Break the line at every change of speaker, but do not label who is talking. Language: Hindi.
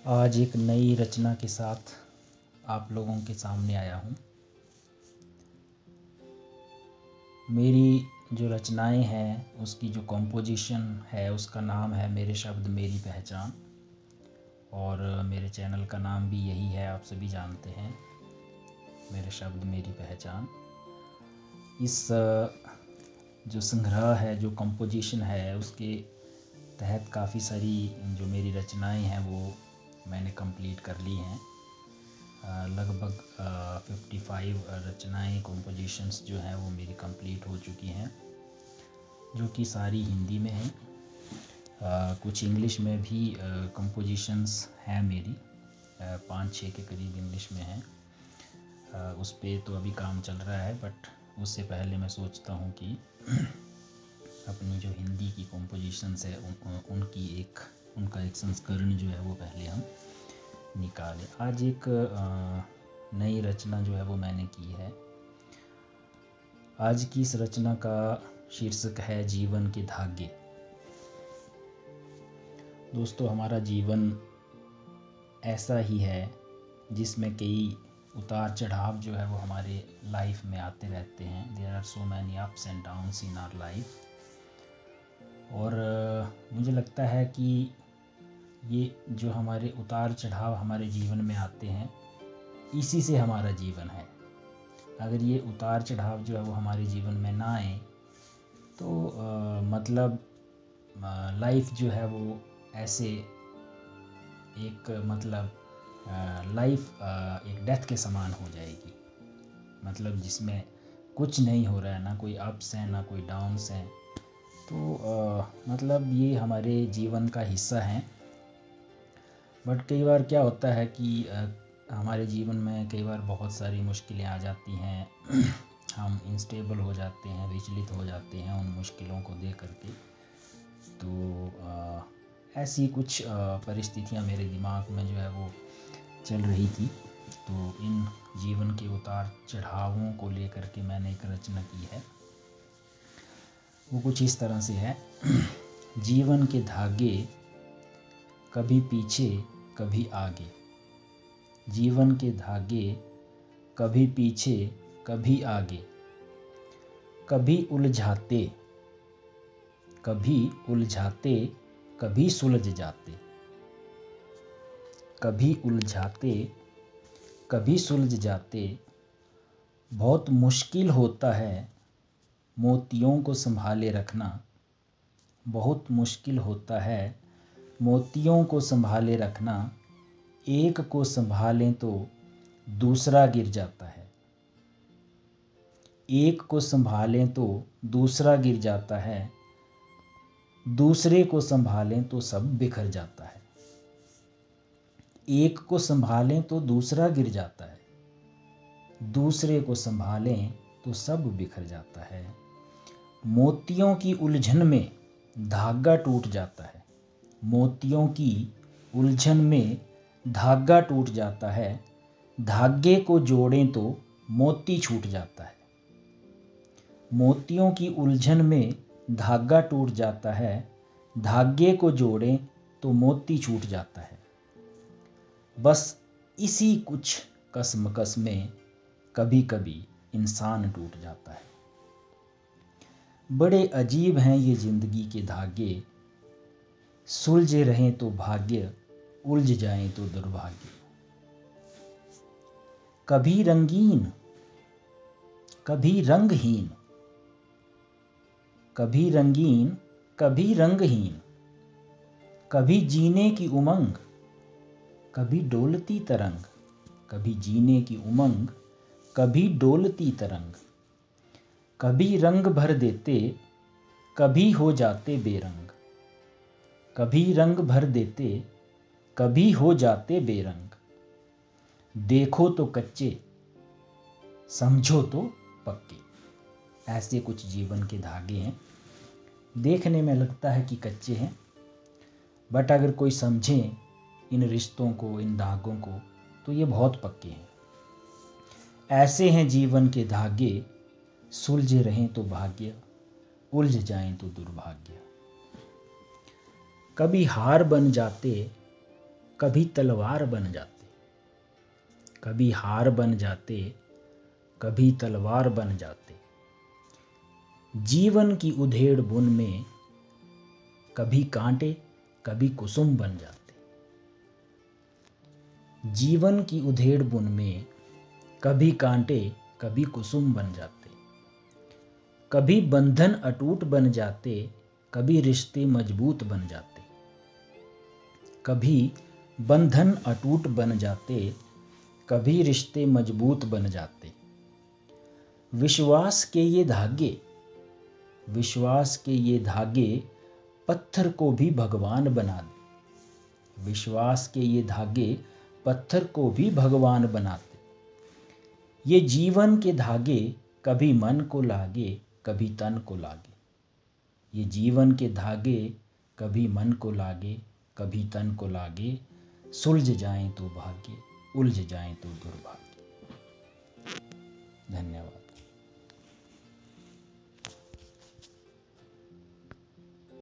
आज एक नई रचना के साथ आप लोगों के सामने आया हूँ। मेरी जो रचनाएं हैं उसकी जो कंपोजिशन है उसका नाम है मेरे शब्द मेरी पहचान, और मेरे चैनल का नाम भी यही है, आप सभी जानते हैं, मेरे शब्द मेरी पहचान। इस जो संग्रह है, जो कंपोजिशन है, उसके तहत काफ़ी सारी जो मेरी रचनाएं हैं वो मैंने कंप्लीट कर ली हैं। लगभग 55 रचनाएं, कंपोजिशंस जो हैं वो मेरी कंप्लीट हो चुकी हैं, जो कि सारी हिंदी में हैं। कुछ इंग्लिश में भी कंपोजिशंस हैं मेरी, 5-6 के करीब इंग्लिश में हैं। उस पे तो अभी काम चल रहा है, बट उससे पहले मैं सोचता हूँ कि अपनी जो हिंदी की कंपोजिशंस है उनका एक संस्करण जो है वो पहले हम निकालें। आज एक नई रचना जो है वो मैंने की है। आज की इस रचना का शीर्षक है जीवन के धागे। दोस्तों, हमारा जीवन ऐसा ही है जिसमें कई उतार चढ़ाव जो है वो हमारे लाइफ में आते रहते हैं। There are so many ups and downs in our life. और मुझे लगता है कि ये जो हमारे उतार चढ़ाव हमारे जीवन में आते हैं, इसी से हमारा जीवन है। अगर ये उतार चढ़ाव जो है वो हमारे जीवन में ना आए तो मतलब लाइफ जो है वो ऐसे एक लाइफ एक डेथ के समान हो जाएगी। मतलब जिसमें कुछ नहीं हो रहा है, ना कोई अप्स हैं ना कोई डाउन्स हैं। तो मतलब ये हमारे जीवन का हिस्सा है। बट कई बार क्या होता है कि हमारे जीवन में कई बार बहुत सारी मुश्किलें आ जाती हैं। हम इंस्टेबल हो जाते हैं, विचलित हो जाते हैं उन मुश्किलों को देख करके। तो ऐसी कुछ परिस्थितियां मेरे दिमाग में जो है वो चल रही थी। तो इन जीवन के उतार चढ़ावों को लेकर के मैंने एक रचना की है। वो कुछ इस तरह से है। जीवन के धागे कभी पीछे कभी आगे, जीवन के धागे कभी पीछे कभी आगे, कभी उलझाते कभी सुलझ जाते, कभी उलझाते कभी सुलझ जाते। बहुत मुश्किल होता है मोतियों को संभाले रखना, बहुत मुश्किल होता है मोतियों को संभाले रखना। एक को संभालें तो दूसरा गिर जाता है, एक को संभालें तो दूसरा गिर जाता है, दूसरे को संभालें तो सब बिखर जाता है। एक को संभालें तो दूसरा गिर जाता है, दूसरे को संभालें तो सब बिखर जाता है। मोतियों की उलझन में धागा टूट जाता है, मोतियों की उलझन में धागा टूट जाता है। धागे को जोड़ें तो मोती छूट जाता है, मोतियों की उलझन में धागा टूट जाता है। धागे को जोड़ें तो मोती छूट जाता है। बस इसी कुछ कसमकस में कभी कभी इंसान टूट जाता है। बड़े अजीब हैं ये जिंदगी के धागे, सुलझे रहें तो भाग्य, उलझ जाएं तो दुर्भाग्य। कभी रंगीन कभी रंगहीन, कभी रंगीन कभी रंगहीन, कभी जीने की उमंग कभी डोलती तरंग, कभी जीने की उमंग कभी डोलती तरंग। कभी रंग भर देते कभी हो जाते बेरंग, कभी रंग भर देते कभी हो जाते बेरंग। देखो तो कच्चे, समझो तो पक्के। ऐसे कुछ जीवन के धागे हैं। देखने में लगता है कि कच्चे हैं, बट अगर कोई समझे इन रिश्तों को, इन धागों को, तो ये बहुत पक्के हैं। ऐसे हैं जीवन के धागे, सुलझे रहें तो भाग्य, उलझ जाएं तो दुर्भाग्य। कभी हार बन जाते कभी तलवार बन जाते, कभी हार बन जाते, कभी तलवार बन जाते। जीवन की उधेड़ बुन में कभी कांटे, कभी कुसुम बन जाते। जीवन की उधेड़ बुन में कभी कांटे, कभी कुसुम बन जाते। कभी बंधन अटूट बन जाते, कभी रिश्ते मजबूत बन जाते। कभी बंधन अटूट बन जाते, कभी रिश्ते मजबूत बन जाते। विश्वास के ये धागे, विश्वास के ये धागे पत्थर को भी भगवान बना दे। विश्वास के ये धागे पत्थर को भी भगवान बनाते। ये जीवन के धागे कभी मन को लागे, कभी तन को लागे। ये जीवन के धागे कभी मन को लागे, कभी तन को लागे। सुलझ जाएं तो भाग्य, उलझ जाएं तो दुर्भाग्य। धन्यवाद।